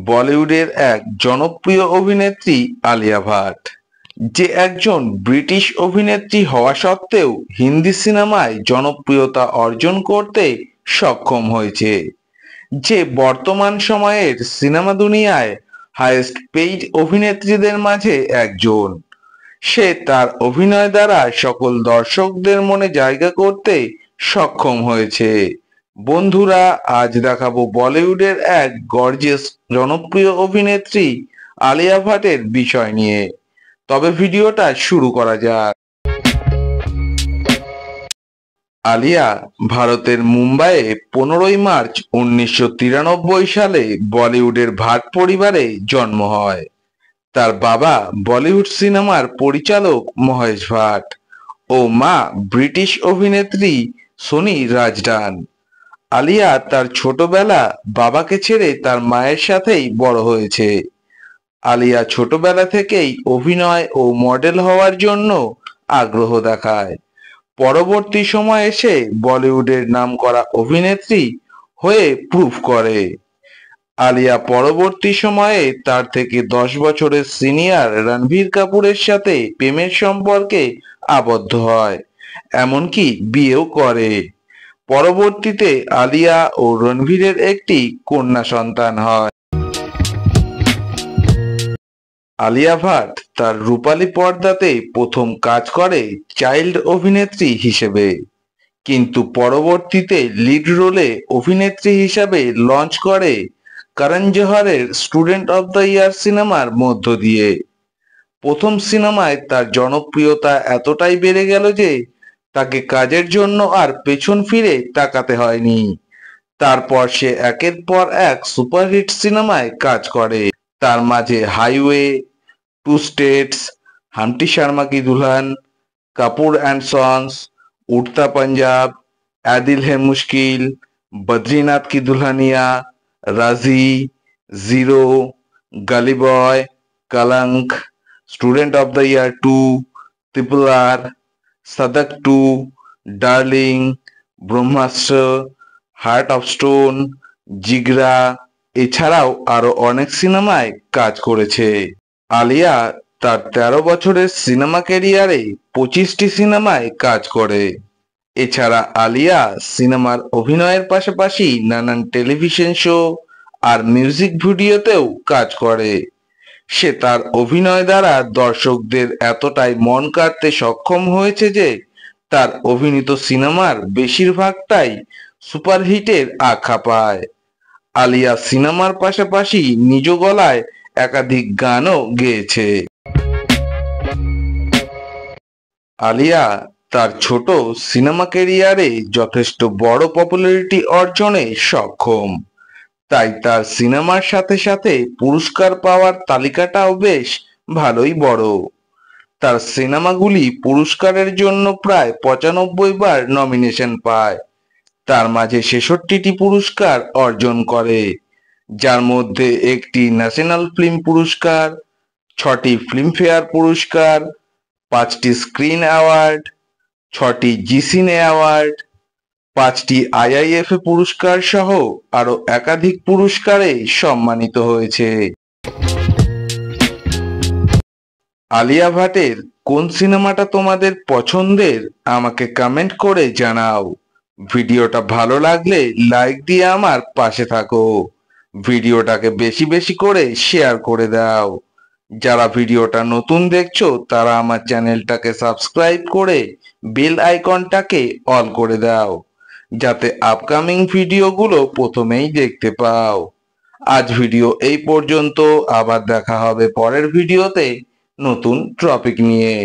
বলিউডের এক জনপ্রিয় অভিনেত্রী আলিয়া ভাট, যে একজন ব্রিটিশ অভিনেত্রী হওয়া সত্ত্বেও হিন্দি সিনেমায় জনপ্রিয়তা অর্জন করতে সক্ষম হয়েছে। যে বর্তমান সময়ের সিনেমা দুনিয়ায় হাইয়েস্ট পেইড অভিনেত্রীদের মাঝে একজন। সে তার অভিনয় দ্বারা সকল দর্শকদের মনে জায়গা করতে সক্ষম হয়েছে। বন্ধুরা, আজ দেখাবো বলিউডের এক গর্জিয়াস জনপ্রিয় অভিনেত্রী আলিয়া ভাটের বিষয় নিয়ে। তবে ভিডিওটা শুরু করা যাক। আলিয়া ভারতের মুম্বাইয়ে 15ই মার্চ 1993 সালে বলিউডের ভাট পরিবারে জন্ম হয়। তার বাবা বলিউড সিনেমার পরিচালক মহেশ ভাট ও মা ব্রিটিশ অভিনেত্রী সোনি রাজডান। আলিয়া তার ছোটবেলা বাবাকে ছেড়ে তার মায়ের সাথেই বড় হয়েছে। আলিয়া ছোটবেলা থেকেই অভিনয় ও মডেল হওয়ার জন্য আগ্রহ দেখায়। পরবর্তী সময়ে এসে বলিউডের নামকরা অভিনেত্রী হয়ে প্রুভ করে। আলিয়া পরবর্তী সময়ে তার থেকে 10 বছরের সিনিয়র রণবীর কাপুরের সাথে প্রেমের সম্পর্কে আবদ্ধ হয়, এমনকি বিয়েও করে। পরবর্তীতে আলিয়া ও রণবীরের একটি কন্যা সন্তান হয়। আলিয়া ভাট তার রূপালী পর্দাতে প্রথম কাজ করে চাইল্ড অভিনেত্রী হিসেবে, কিন্তু পরবর্তীতে লিড রোলে অভিনেত্রী হিসাবে লঞ্চ করে করণ জোহরের স্টুডেন্ট অব দ্য ইয়ার সিনেমার মধ্য দিয়ে। প্রথম সিনেমায় তার জনপ্রিয়তা এতটাই বেড়ে গেল যে তাকে কাজের জন্য আর পেছন ফিরে তাকাতে হয়নি। তারপর সে একের পর এক সুপারহিট সিনেমায় কাজ করে। তার মাঝে highway, two states, Humpty Sharma Ki Dulhan, Kapoor and sons, Udta Punjab, Ae Dil Hai মুশকিল, বদ্রীনাথ কি দুলহানিয়া, রাজি, zero, Gully Boy, Kalank, Student of the Year 2, Triple R, Sadak 2, Darling, Brahmastra, Heart of Stone, Jigra এছাড়াও আরো অনেক সিনেমায় কাজ করেছে। আলিয়া তার 13 বছরের সিনেমা ক্যারিয়ারে 25টি সিনেমায় কাজ করে। এছাড়া আলিয়া সিনেমার অভিনয়ের পাশাপাশি নানান টেলিভিশন শো আর মিউজিক ভিডিওতেও কাজ করে। সে তার অভিনয় দ্বারা দর্শকদের এতটাই মন কাড়তে সক্ষম হয়েছে যে তার অভিনীত সিনেমার বেশিরভাগটাই সুপারহিটের আখ্যা পায়। আলিয়া সিনেমার পাশাপাশি নিজ গলায় একাধিক গানও গেয়েছে। আলিয়া তার ছোট সিনেমা ক্যারিয়ারে যথেষ্ট বড় পপুলারিটি অর্জনে সক্ষম, তাই তার সিনেমার সাথে সাথে পুরস্কার পাওয়ার তালিকাটাও বেশ ভালোই বড়। তার সিনেমাগুলি পুরস্কারের জন্য প্রায় 95 বার নমিনেশন পায়। তার মাঝে 66টি পুরস্কার অর্জন করে, যার মধ্যে একটি ন্যাশনাল ফিল্ম পুরস্কার, 6টি ফিল্মফেয়ার পুরস্কার, 5টি স্ক্রিন অ্যাওয়ার্ড, 6টি জি সিনে অ্যাওয়ার্ড, 5টি আইআইএফএ পুরস্কার সহ আরো একাধিক পুরস্কারে সম্মানিত হয়েছে। আলিয়া ভাটের কোন সিনেমাটা তোমাদের পছন্দের আমাকে কমেন্ট করে জানাও। ভিডিওটা ভালো লাগলে লাইক দিয়ে আমার পাশে থাকো। ভিডিওটাকে বেশি বেশি করে শেয়ার করে দাও। যারা ভিডিওটা নতুন দেখছো তারা আমার চ্যানেলটাকে সাবস্ক্রাইব করে বেল আইকনটাকে অল করে দাও, যাতে আপকামিং ভিডিওগুলো প্রথমেই দেখতে পাও। আজ ভিডিও এই পর্যন্ত, আবার দেখা হবে পরের ভিডিওতে নতুন টপিক নিয়ে।